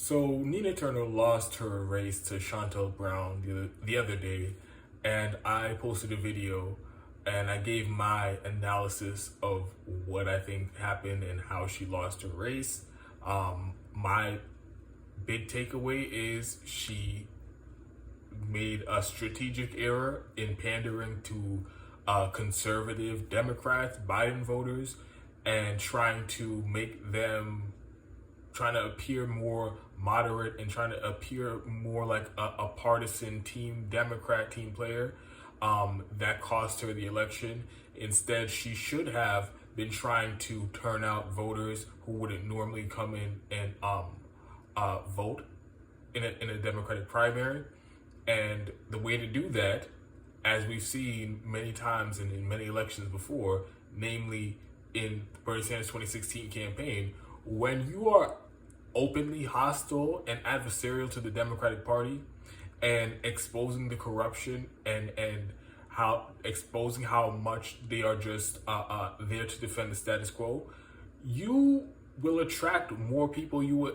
So Nina Turner lost her race to Chantel Brown the other day, and I posted a video and I gave my analysis of what I think happened and how she lost her race. My big takeaway is she made a strategic error in pandering to conservative Democrats, Biden voters, and trying to appear more moderate and trying to appear more like a partisan team Democrat team player. That cost her the election. Instead, she should have been trying to turn out voters who wouldn't normally come in and vote in a Democratic primary. And the way to do that, as we've seen many times in many elections before, namely in Bernie Sanders' 2016 campaign, when you are openly hostile and adversarial to the Democratic Party and exposing the corruption and how exposing how much they are just there to defend the status quo, you will attract more people. You will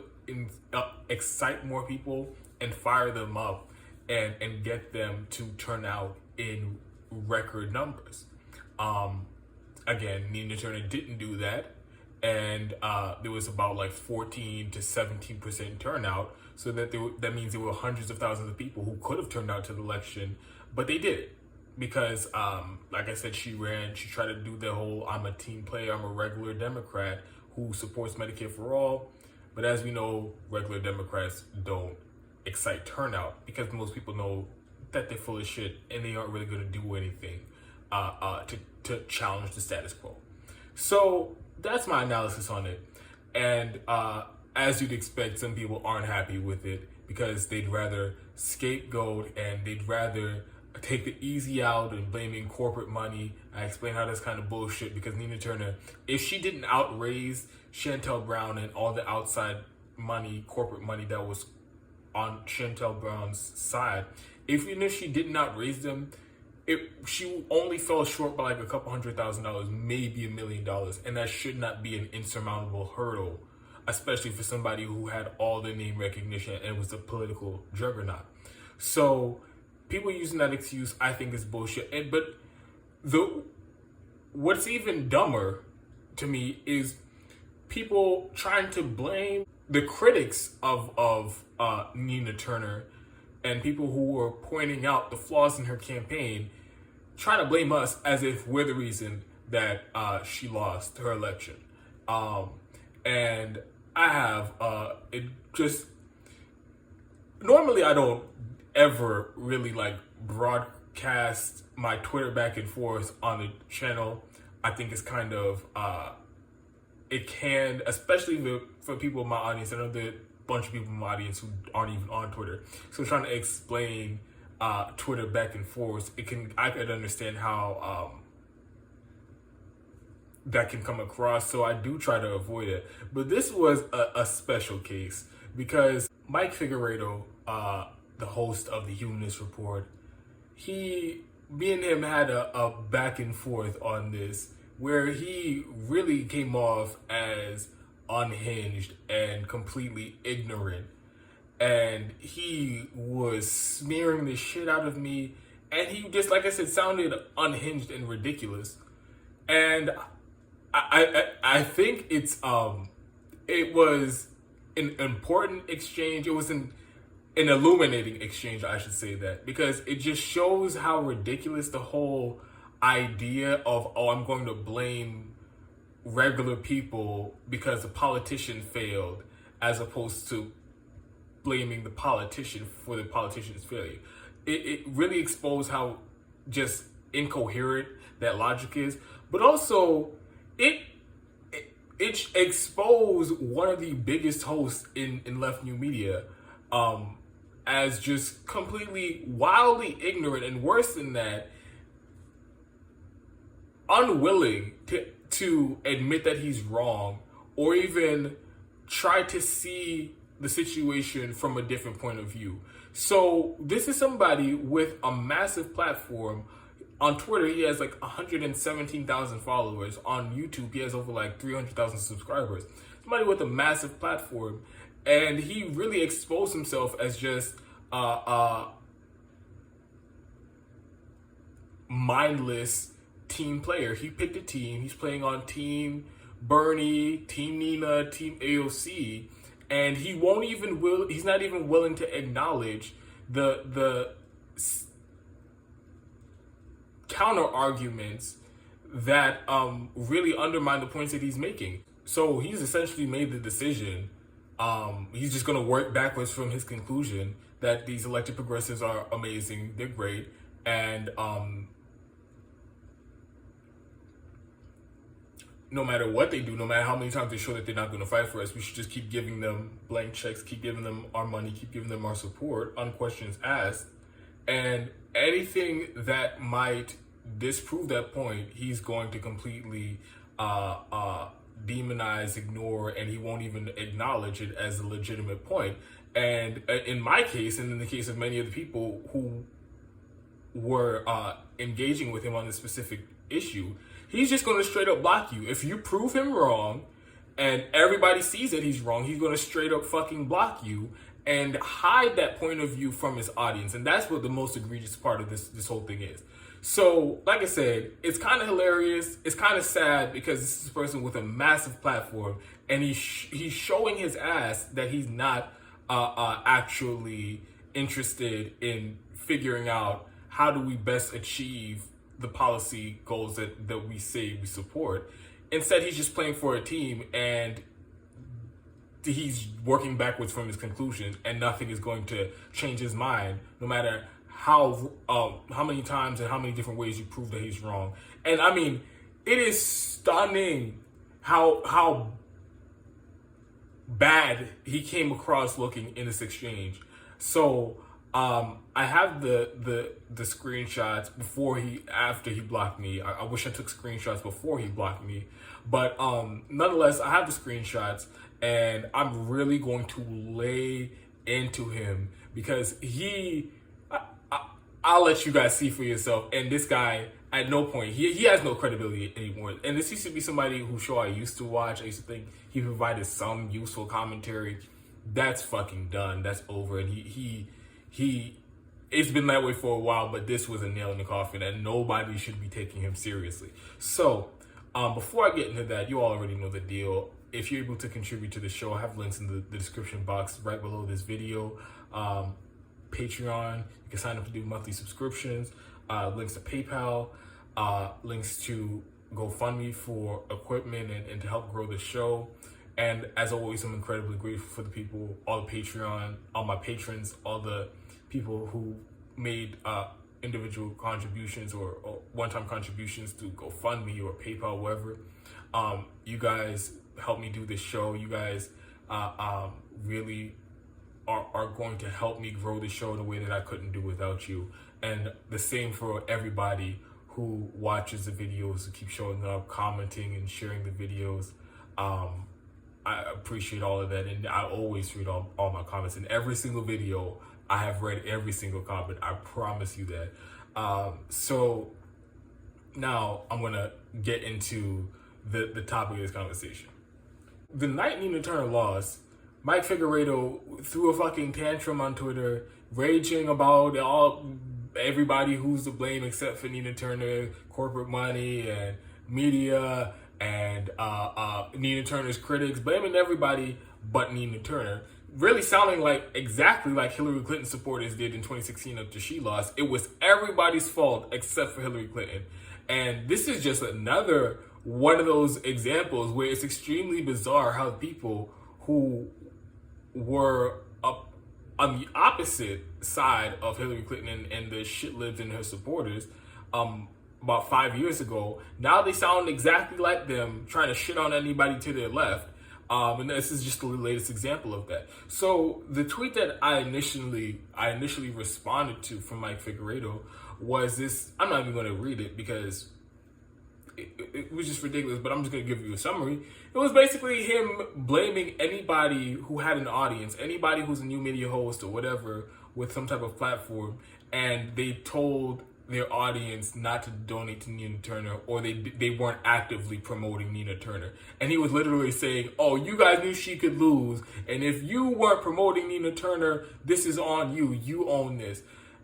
excite more people and fire them up and get them to turn out in record numbers. Again, Nina Turner didn't do that, and there was about like 14 to 17% turnout. So that means there were hundreds of thousands of people who could have turned out to the election, but they didn't because, like I said, she tried to do the whole "I'm a team player, I'm a regular Democrat who supports Medicare for all." But as we know, regular Democrats don't excite turnout because most people know that they're full of shit and they aren't really going to do anything to challenge the status quo. So that's my analysis on it. And as you'd expect, some people aren't happy with it because they'd rather scapegoat and they'd rather take the easy out and blaming corporate money. I explain how that's kind of bullshit because Nina Turner, if she didn't outraise Chantel Brown and all the outside money, corporate money that was on Chantel Brown's side, even if she did not raise them, she only fell short by like a couple $100,000, maybe $1 million, and that should not be an insurmountable hurdle, especially for somebody who had all the name recognition and was a political juggernaut. So people using that excuse, I think, is bullshit. But what's even dumber to me is people trying to blame the critics of Nina Turner and people who were pointing out the flaws in her campaign, trying to blame us as if we're the reason that she lost her election. And I have, normally I don't ever really like broadcast my Twitter back and forth on the channel. I think it's kind of, it can, especially for people in my audience, I know there are a bunch of people in my audience who aren't even on Twitter. So trying to explain Twitter back and forth, I could understand how that can come across. So I do try to avoid it. But this was a special case because Mike Figueredo, the host of the Humanist Report, me and him had a back and forth on this where he really came off as unhinged and completely ignorant. And he was smearing the shit out of me. And he just, like I said, sounded unhinged and ridiculous. And I think it was an important exchange. It was an illuminating exchange, I should say that, because it just shows how ridiculous the whole idea of, I'm going to blame regular people because the politician failed, as opposed to blaming the politician for the politician's failure. It really exposed how just incoherent that logic is, but also it exposed one of the biggest hosts in left new media as just completely wildly ignorant, and worse than that, unwilling to admit that he's wrong or even try to see the situation from a different point of view. So this is somebody with a massive platform. On Twitter, he has like 117,000 followers. On YouTube, he has over like 300,000 subscribers. Somebody with a massive platform. And he really exposed himself as just mindless team player. He picked a team. He's playing on Team Bernie, Team Nina, Team AOC, and he won't even will. He's not even willing to acknowledge the counter arguments that really undermine the points that he's making. So he's essentially made the decision. He's just going to work backwards from his conclusion that these elected progressives are amazing, they're great, and no matter what they do, no matter how many times they show that they're not going to fight for us, we should just keep giving them blank checks, keep giving them our money, keep giving them our support, on questions asked. And anything that might disprove that point, he's going to completely demonize, ignore, and he won't even acknowledge it as a legitimate point. And in my case, and in the case of many of the people who were engaging with him on this specific issue, he's just going to straight up block you. If you prove him wrong and everybody sees that he's wrong, he's going to straight up fucking block you and hide that point of view from his audience. And that's what the most egregious part of this whole thing is. So, like I said, it's kind of hilarious. It's kind of sad because this is a person with a massive platform, and he's showing his ass that he's not actually interested in figuring out how do we best achieve the policy goals that we say we support. Instead, he's just playing for a team, and he's working backwards from his conclusion, and nothing is going to change his mind, no matter how many times and how many different ways you prove that he's wrong. And I mean, it is stunning how bad he came across looking in this exchange. So I have the screenshots after he blocked me. I wish I took screenshots before he blocked me, but nonetheless, I have the screenshots, and I'm really going to lay into him because I'll let you guys see for yourself. And this guy, at no point, he has no credibility anymore. And this used to be somebody whose show I used to watch. I used to think he provided some useful commentary. That's fucking done. That's over. And it's been that way for a while, but this was a nail in the coffin, and nobody should be taking him seriously. So, before I get into that, you all already know the deal. If you're able to contribute to the show, I have links in the description box right below this video. Patreon, you can sign up to do monthly subscriptions, links to PayPal, links to GoFundMe for equipment and to help grow the show. And as always, I'm incredibly grateful for the people, all the Patreon, all my patrons, all the people who made individual contributions or one-time contributions to GoFundMe or PayPal, wherever. You guys help me do this show. You guys really are going to help me grow the show in a way that I couldn't do without you. And the same for everybody who watches the videos, who keep showing up, commenting and sharing the videos. I appreciate all of that, and I always read all my comments. In every single video, I have read every single comment. I promise you that. So now I'm gonna get into the topic of this conversation. The night Nina Turner lost, Mike Figueredo threw a fucking tantrum on Twitter, raging about everybody who's to blame except for Nina Turner, corporate money and media, and Nina Turner's critics, blaming everybody but Nina Turner. Really sounding exactly like Hillary Clinton supporters did in 2016 after she lost. It was everybody's fault except for Hillary Clinton. And this is just another one of those examples where it's extremely bizarre how people who were up on the opposite side of Hillary Clinton and the shitlibs and her supporters about 5 years ago, now they sound exactly like them, trying to shit on anybody to their left. And this is just the latest example of that. So the tweet that I initially responded to from Mike Figueredo was this. I'm not even going to read it because it was just ridiculous, but I'm just going to give you a summary. It was basically him blaming anybody who had an audience, anybody who's a new media host or whatever with some type of platform, and they told their audience not to donate to Nina Turner, or they weren't actively promoting Nina Turner. And he was literally saying, oh, you guys knew she could lose, and if you weren't promoting Nina Turner, this is on you. You own this.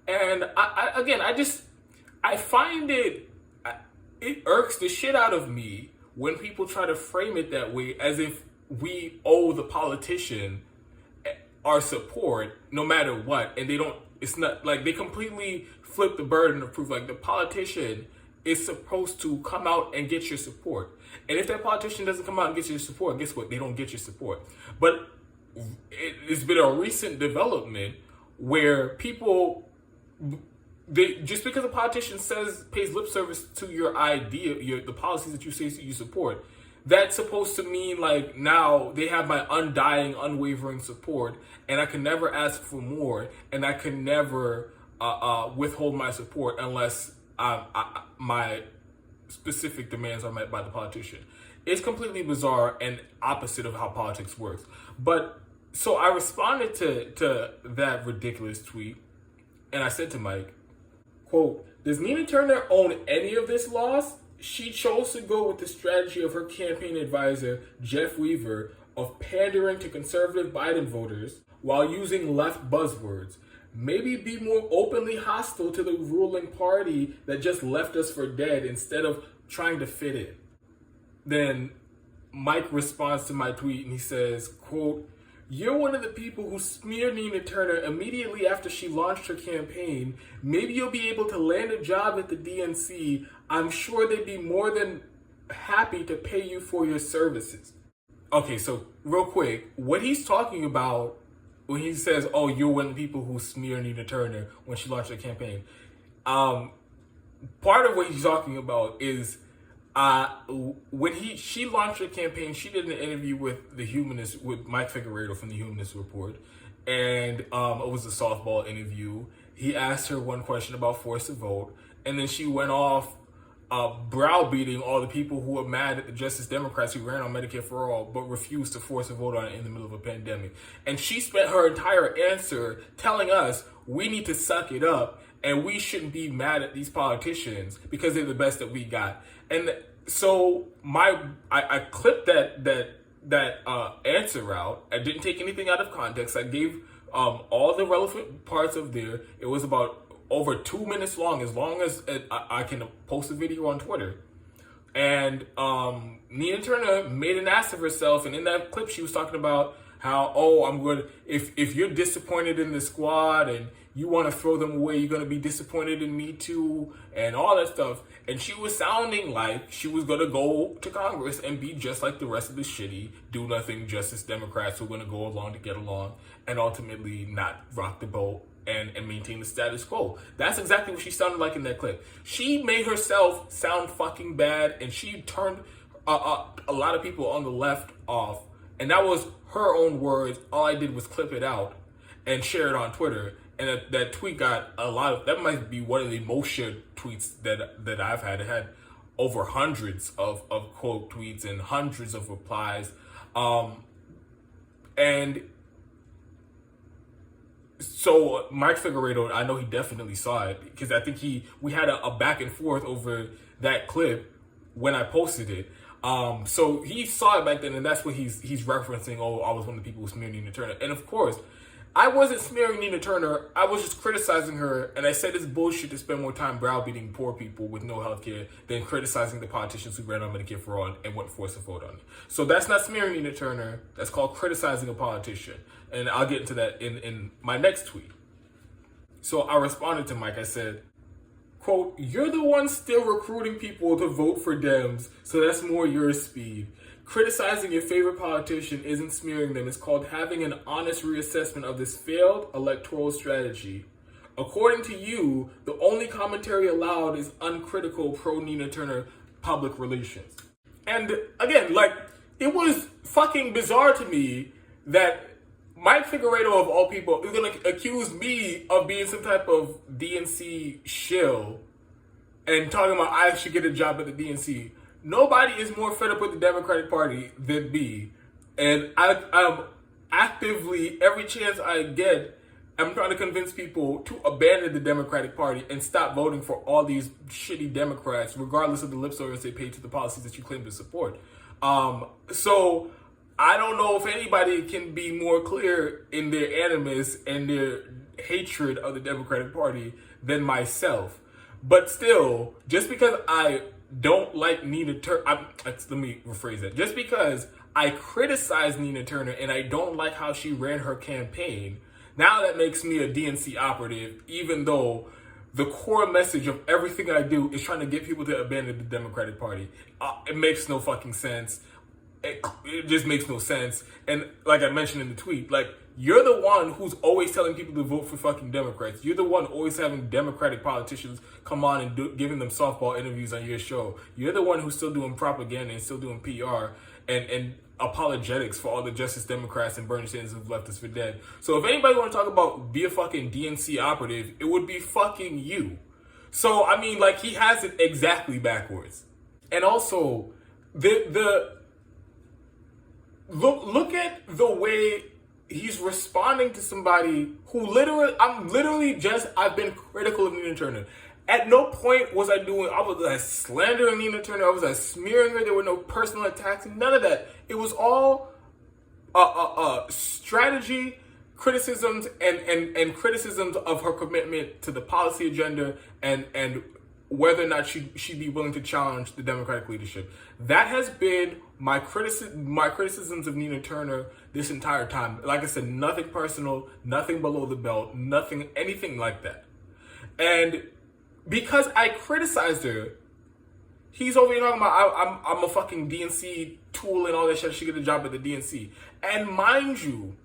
And I find it irks the shit out of me when people try to frame it that way, as if we owe the politician our support no matter what. And they don't, it's not like they completely flip the burden of proof. Like, the politician is supposed to come out and get your support. And if that politician doesn't come out and get your support, guess what? They don't get your support. But it's been a recent development where people, just because a politician pays lip service to your idea, the policies that you say you support, that's supposed to mean like now they have my undying, unwavering support, and I can never ask for more, and I can never withhold my support unless my specific demands are met by the politician. It's completely bizarre and opposite of how politics works. But so I responded to that ridiculous tweet, and I said to Mike, quote, does Nina Turner own any of this loss? She chose to go with the strategy of her campaign advisor, Jeff Weaver, of pandering to conservative Biden voters while using left buzzwords. Maybe be more openly hostile to the ruling party that just left us for dead instead of trying to fit in. Then Mike responds to my tweet and he says, quote, you're one of the people who smeared Nina Turner immediately after she launched her campaign. Maybe you'll be able to land a job at the DNC. I'm sure they'd be more than happy to pay you for your services. Okay, so real quick, what he's talking about when he says, oh, you're one of the people who smeared Nina Turner when she launched her campaign. Part of what he's talking about is when she launched her campaign, she did an interview with the Humanist, with Mike Figueredo from the Humanist Report, and it was a softball interview. He asked her one question about force to vote, and then she went off browbeating all the people who were mad at the Justice Democrats who ran on Medicare for All but refused to force a vote on it in the middle of a pandemic. And she spent her entire answer telling us we need to suck it up and we shouldn't be mad at these politicians because they're the best that we got. And so I clipped that answer out. I didn't take anything out of context. I gave all the relevant parts of there. It was about over 2 minutes long as I can post a video on Twitter. And Nina Turner made an ass of herself, and in that clip she was talking about how, oh, I'm good. If you're disappointed in the squad and you want to throw them away, you're going to be disappointed in me too, and all that stuff. And she was sounding like she was going to go to Congress and be just like the rest of the shitty, do-nothing Justice Democrats who are going to go along to get along and ultimately not rock the boat and maintain the status quo. That's exactly what she sounded like in that clip. She made herself sound fucking bad, and she turned a lot of people on the left off. And that was her own words. All I did was clip it out and share it on Twitter. And that tweet got a lot of, that might be one of the most shared tweets that I've had. It had over hundreds of quote tweets and hundreds of replies. And so Mike Figueredo, I know he definitely saw it because I think we had a back and forth over that clip when I posted it. So he saw it back then, and that's what he's referencing. Oh, I was one of the people who smeared Nina Turner. And of course, I wasn't smearing Nina Turner. I was just criticizing her, and I said it's bullshit to spend more time browbeating poor people with no health care than criticizing the politicians who ran on Medicare for All and wouldn't force a vote on it. So that's not smearing Nina Turner. That's called criticizing a politician. And I'll get into that in my next tweet. So I responded to Mike. I said, quote, you're the one still recruiting people to vote for Dems, so that's more your speed. Criticizing your favorite politician isn't smearing them. It's called having an honest reassessment of this failed electoral strategy. According to you, the only commentary allowed is uncritical pro-Nina Turner public relations. And again, like, it was fucking bizarre to me that Mike Figueredo, of all people, is going to accuse me of being some type of DNC shill and talking about I should get a job at the DNC. Nobody is more fed up with the Democratic Party than me. And I'm actively, every chance I get, I'm trying to convince people to abandon the Democratic Party and stop voting for all these shitty Democrats, regardless of the lip service they pay to the policies that you claim to support. So I don't know if anybody can be more clear in their animus and their hatred of the Democratic Party than myself. But still, just because I don't like Nina Turner, let me rephrase that. Just because I criticize Nina Turner and I don't like how she ran her campaign, now that makes me a DNC operative, even though the core message of everything I do is trying to get people to abandon the Democratic Party. It makes no fucking sense. It just makes no sense. And like I mentioned in the tweet, like, you're the one who's always telling people to vote for fucking Democrats. You're the one always having Democratic politicians come on and giving them softball interviews on your show. You're the one who's still doing propaganda and still doing PR and apologetics for all the Justice Democrats and Bernie Sanders who've left us for dead. So if anybody want to talk about be a fucking DNC operative, it would be fucking you. So, I mean, like, he has it exactly backwards. And also, look at the way he's responding to somebody who I've been critical of Nina Turner. At no point was I slandering Nina Turner, I was smearing her, there were no personal attacks, none of that. It was all strategy, criticisms, and criticisms of her commitment to the policy agenda and whether or not she'd be willing to challenge the Democratic leadership. That has been my criticisms of Nina Turner this entire time. Like I said, nothing personal, nothing below the belt, anything like that. And because I criticized her, he's over here talking about I'm a fucking DNC tool and all that shit. She get a job at the DNC. And mind you,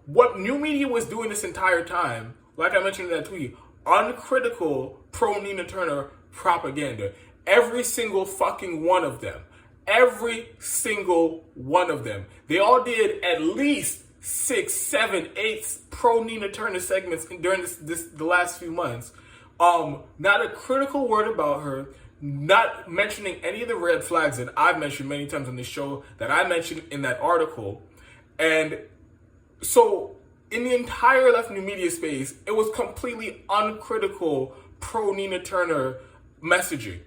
what New Media was doing this entire time, like I mentioned in that tweet, uncritical pro Nina Turner propaganda. Every single fucking one of them. Every single one of them. They all did at least 6, 7, 8 pro Nina Turner segments during the last few months. Not a critical word about her, not mentioning any of the red flags that I've mentioned many times on this show, that I mentioned in that article. And so in the entire left new media space, it was completely uncritical pro Nina Turner messaging.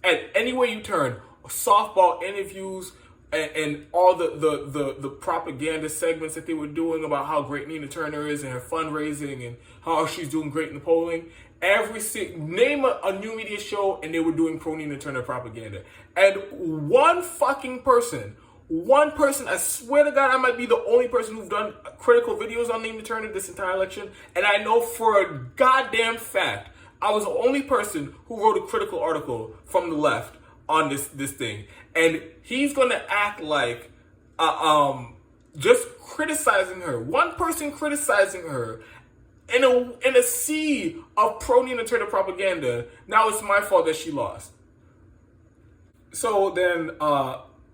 And any way you turn, softball interviews and all the propaganda segments that they were doing about how great Nina Turner is and her fundraising and how she's doing great in the polling. Name a new media show and they were doing pro Nina Turner propaganda. And one person, I swear to God, I might be the only person who's done critical videos on Nina Turner this entire election. And I know for a goddamn fact, I was the only person who wrote a critical article from the left on this thing. And he's going to act like just criticizing her. One person criticizing her in a sea of pro Nina Turner propaganda. Now it's my fault that she lost. So then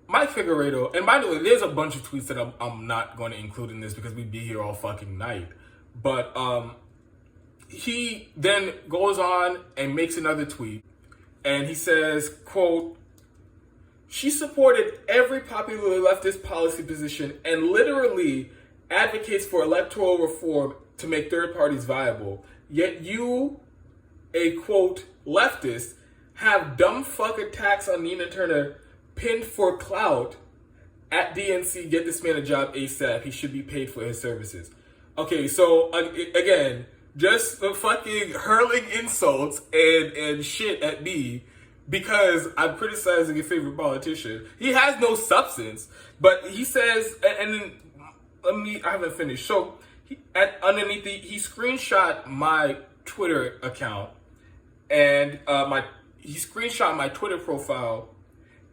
Mike Figueredo, and by the way, there's a bunch of tweets that I'm not going to include in this because we'd be here all fucking night. But he then goes on and makes another tweet. And he says, quote, "She supported every popular leftist policy position and literally advocates for electoral reform to make third parties viable. Yet you, a quote, leftist, have dumb fuck attacks on Nina Turner pinned for clout at DNC. Get this man a job ASAP. He should be paid for his services." Okay, so again, just fucking hurling insults and shit at me because I'm criticizing your favorite politician. He has no substance, but he says, and then I haven't finished. So underneath he screenshot my Twitter account and he screenshot my Twitter profile,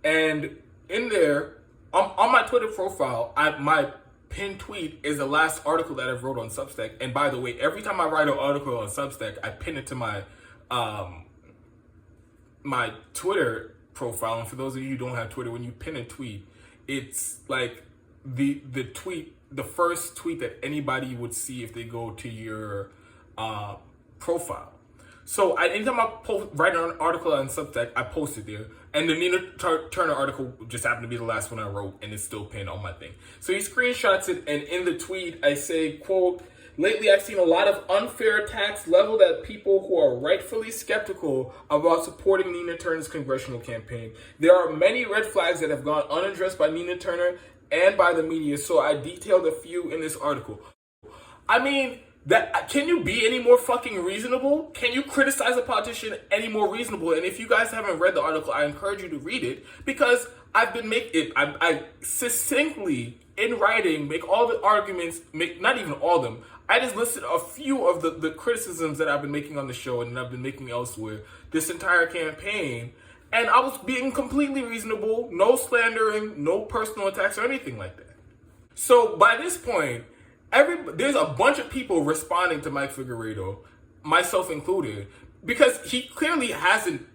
and in there on my Twitter profile, my pinned tweet is the last article that I've wrote on Substack. And by the way, every time I write an article on Substack, I pin it to my my Twitter profile. And for those of you who don't have Twitter, when you pin a tweet, it's like the first tweet that anybody would see if they go to your profile. So anytime I write an article on Substack, I post it there. And the Nina Turner article just happened to be the last one I wrote, and it's still pinned on my thing. So he screenshots it, and in the tweet, I say, quote, Lately, I've seen a lot of unfair attacks leveled at people who are rightfully skeptical about supporting Nina Turner's congressional campaign. There are many red flags that have gone unaddressed by Nina Turner and by the media, so I detailed a few in this article. I mean, that can you be any more fucking reasonable? Can you criticize a politician any more reasonable? And if you guys haven't read the article, I encourage you to read it, because I've been I succinctly in writing make all the arguments, not even all of them. I just listed a few of the criticisms that I've been making on the show and I've been making elsewhere this entire campaign. And I was being completely reasonable, no slandering, no personal attacks or anything like that. So by this point, there's a bunch of people responding to Mike Figueredo, myself included, because he clearly hasn't.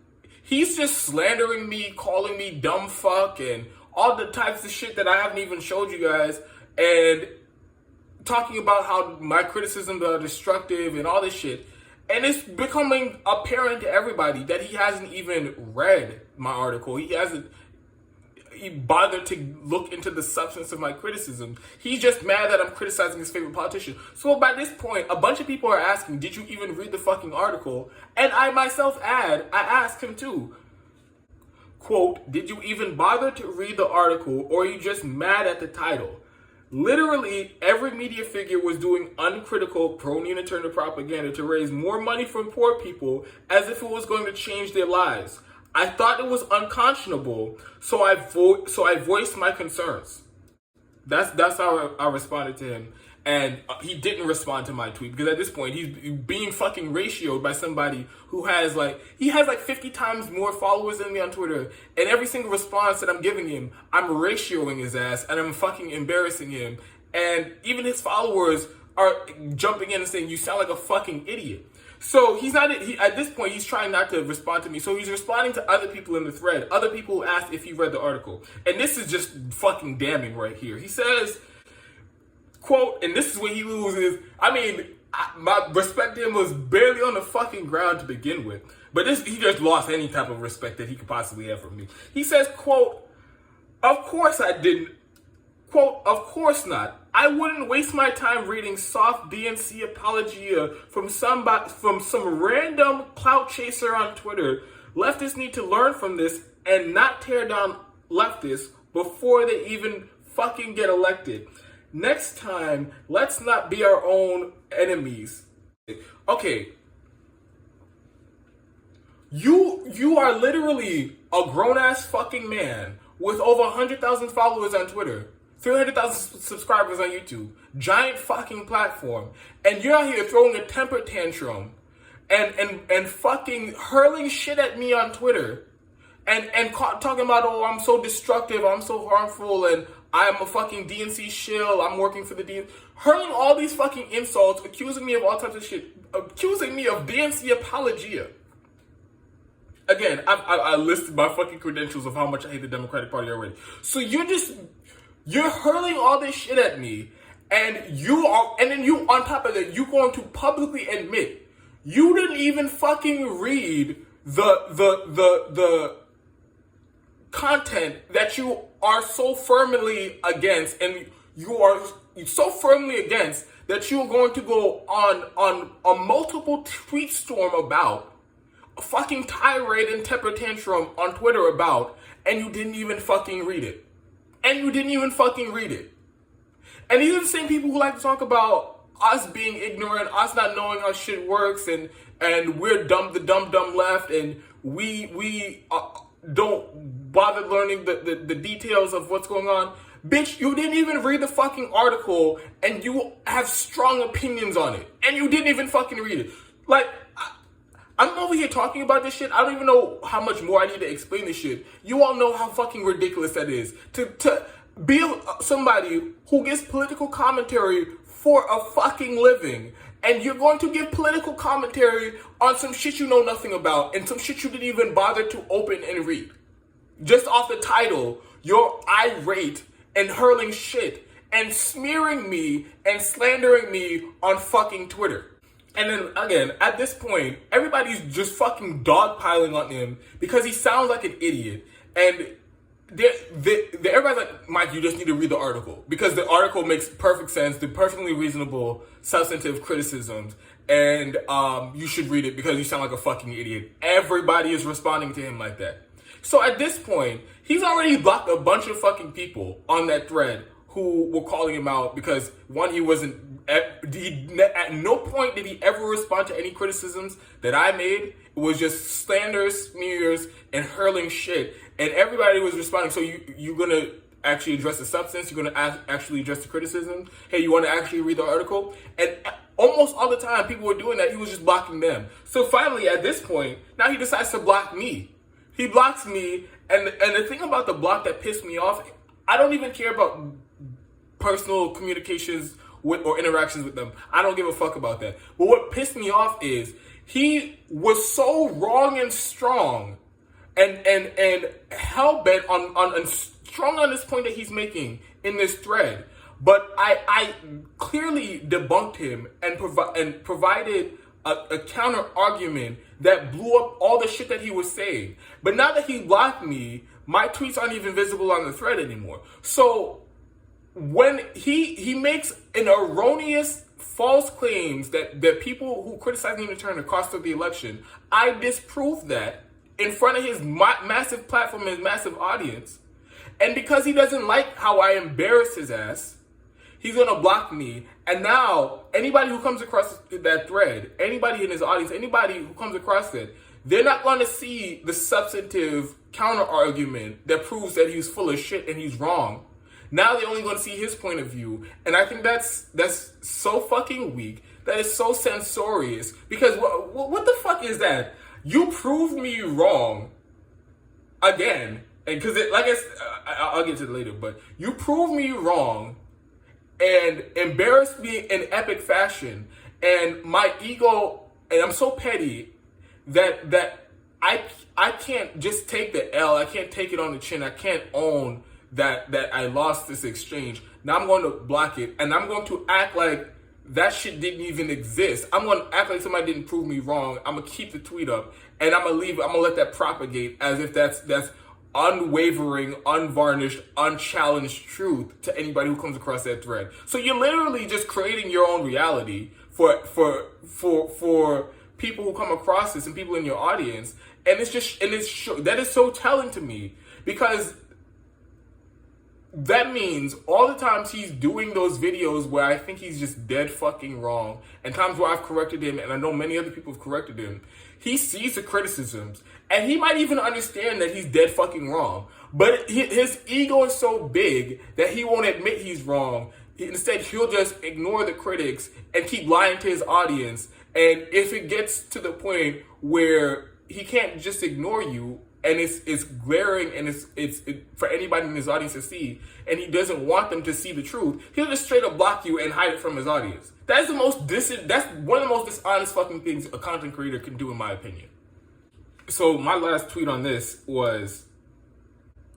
He's just slandering me, calling me dumb fuck, and all the types of shit that I haven't even showed you guys, and talking about how my criticisms are destructive and all this shit. And it's becoming apparent to everybody that he hasn't even read my article. He hasn't bothered to look into the substance of my criticism. He's just mad that I'm criticizing his favorite politician. So by this point, a bunch of people are asking, did you even read the fucking article? And I myself I asked him too. Quote, did you even bother to read the article, or are you just mad at the title? Literally, every media figure was doing uncritical pro-Nina Turner propaganda to raise more money from poor people as if it was going to change their lives. I thought it was unconscionable, so I voiced my concerns. That's how I responded to him. And he didn't respond to my tweet, because at this point, he's being fucking ratioed by somebody who has he has 50 times more followers than me on Twitter. And every single response that I'm giving him, I'm ratioing his ass and I'm fucking embarrassing him. And even his followers are jumping in and saying, you sound like a fucking idiot. So at this point, he's trying not to respond to me. So he's responding to other people in the thread, other people who asked if he read the article. And this is just fucking damning right here. He says, quote, and this is where he loses. I mean, my respect to him was barely on the fucking ground to begin with. But he just lost any type of respect that he could possibly have from me. He says, quote, of course I didn't. Quote, of course not. I wouldn't waste my time reading soft DNC apologia from some random clout chaser on Twitter. Leftists need to learn from this and not tear down leftists before they even fucking get elected. Next time, let's not be our own enemies. Okay. You are literally a grown-ass fucking man with over 100,000 followers on Twitter, 300,000 subscribers on YouTube, giant fucking platform, and you're out here throwing a temper tantrum and fucking hurling shit at me on Twitter and talking about, oh, I'm so destructive, I'm so harmful, and I'm a fucking DNC shill, I'm working for the DNC, hurling all these fucking insults, accusing me of all types of shit, accusing me of DNC apologia. Again, I listed my fucking credentials of how much I hate the Democratic Party already. So you're hurling all this shit at me, and then you, on top of that, you're going to publicly admit you didn't even fucking read the content that you are so firmly against, and you are so firmly against that you're going to go on a multiple tweet storm about, a fucking tirade and temper tantrum on Twitter about, and you didn't even fucking read it. And these are the same people who like to talk about us being ignorant, us not knowing how shit works, and we're the dumb left, and we don't bother learning the details of what's going on. Bitch, you didn't even read the fucking article, and you have strong opinions on it, and you didn't even fucking read it. I'm over here talking about this shit. I don't even know how much more I need to explain this shit. You all know how fucking ridiculous that is. To be somebody who gives political commentary for a fucking living, and you're going to give political commentary on some shit you know nothing about, and some shit you didn't even bother to open and read. Just off the title, you're irate and hurling shit and smearing me and slandering me on fucking Twitter. And then, again, at this point, everybody's just fucking dogpiling on him because he sounds like an idiot. And everybody's like, Mike, you just need to read the article because the article makes perfect sense. They're perfectly reasonable, substantive criticisms, and you should read it because you sound like a fucking idiot. Everybody is responding to him like that. So at this point, he's already blocked a bunch of fucking people on that thread who were calling him out because, one, he wasn't, at no point did he ever respond to any criticisms that I made. It was just slander, smears, and hurling shit. And everybody was responding. So you're going to actually address the substance? You're going to actually address the criticism? Hey, you want to actually read the article? And almost all the time, people were doing that. He was just blocking them. So finally, at this point, now he decides to block me. He blocks me. And the thing about the block that pissed me off, I don't even care about personal communications with or interactions with them. I don't give a fuck about that. But what pissed me off is he was so wrong and strong and hell-bent on strong on this point that he's making in this thread. But I clearly debunked him and provided a counter argument that blew up all the shit that he was saying. But now that he blocked me, my tweets aren't even visible on the thread anymore. So when he makes an erroneous false claims that people who criticize him in turn the cost of the election, I disprove that in front of his massive platform and his massive audience. And because he doesn't like how I embarrass his ass, he's going to block me. And now anybody who comes across that thread, anybody in his audience, anybody who comes across it, they're not going to see the substantive counter argument that proves that he's full of shit and he's wrong. Now they're only going to see his point of view. And I think that's so fucking weak. That is so censorious. Because what the fuck is that? You proved me wrong again. And because I'll get to it later. But you proved me wrong and embarrassed me in epic fashion. And my ego, and I'm so petty that I can't just take the L. I can't take it on the chin. I can't own that I lost this exchange. Now I'm going to block it, and I'm going to act like that shit didn't even exist. I'm going to act like somebody didn't prove me wrong. I'm going to keep the tweet up, and I'm going to leave it. I'm going to let that propagate as if that's unwavering, unvarnished, unchallenged truth to anybody who comes across that thread. So you're literally just creating your own reality for people who come across this and people in your audience, and that is so telling to me because that means all the times he's doing those videos where I think he's just dead fucking wrong, and times where I've corrected him, and I know many other people have corrected him, he sees the criticisms, and he might even understand that he's dead fucking wrong. But his ego is so big that he won't admit he's wrong. Instead, he'll just ignore the critics and keep lying to his audience. And if it gets to the point where he can't just ignore you, and it's glaring and it's for anybody in his audience to see, and he doesn't want them to see the truth, he'll just straight up block you and hide it from his audience. That's one of the most dishonest fucking things a content creator can do, in my opinion. So my last tweet on this was,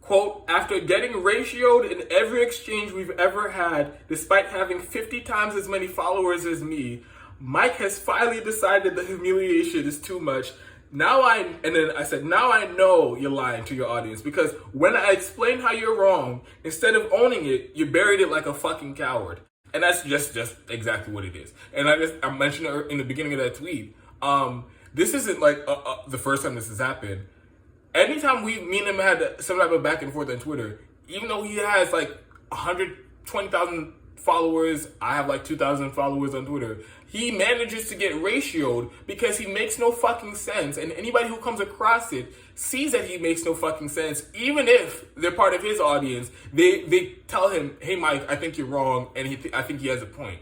quote, "After getting ratioed in every exchange we've ever had, despite having 50 times as many followers as me, Mike has finally decided the humiliation is too much. Now I know you're lying to your audience, because when I explained how you're wrong, instead of owning it, you buried it like a fucking coward." And that's just exactly what it is. And I mentioned it in the beginning of that tweet. This isn't like the first time this has happened. Anytime me and him had some type of back and forth on Twitter, even though he has like 120,000 followers, I have like 2,000 followers on Twitter, he manages to get ratioed because he makes no fucking sense. And anybody who comes across it sees that he makes no fucking sense. Even if they're part of his audience, they tell him, "Hey Mike, I think you're wrong," and I think he has a point.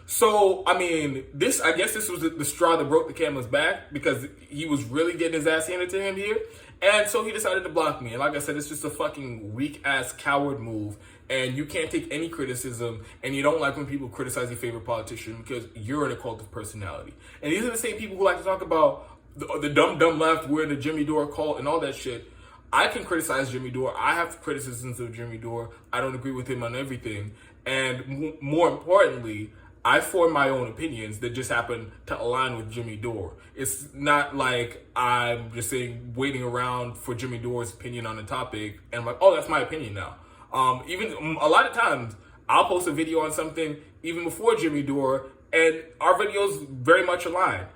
So, I mean, I guess this was the straw that broke the camel's back, because he was really getting his ass handed to him here. And so he decided to block me. And like I said, it's just a fucking weak-ass coward move. And you can't take any criticism. And you don't like when people criticize your favorite politician because you're in a cult of personality. And these are the same people who like to talk about the dumb left, we're in the Jimmy Dore cult and all that shit. I can criticize Jimmy Dore. I have criticisms of Jimmy Dore. I don't agree with him on everything. And more importantly, I form my own opinions that just happen to align with Jimmy Dore. It's not like I'm just saying waiting around for Jimmy Dore's opinion on a topic and I'm like, oh, that's my opinion now. Even a lot of times I'll post a video on something even before Jimmy Dore, and our videos very much align.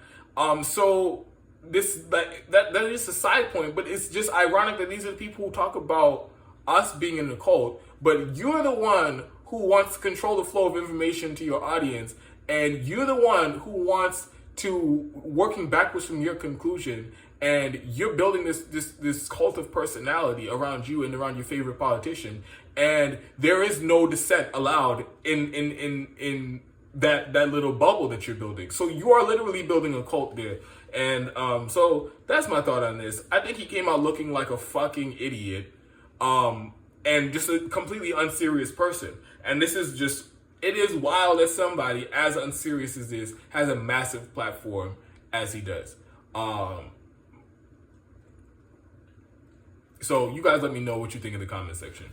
So this that is a side point, but it's just ironic that these are the people who talk about us being in the cult, but you're the one who wants to control the flow of information to your audience, and you're the one who wants to working backwards from your conclusion, and you're building this cult of personality around you and around your favorite politician, and there is no dissent allowed in that little bubble that you're building. So you are literally building a cult there. And so that's my thought on this. I think he came out looking like a fucking idiot, and just a completely unserious person. And this is just, it is wild that somebody as unserious as this has a massive platform as he does. So you guys let me know what you think in the comment section.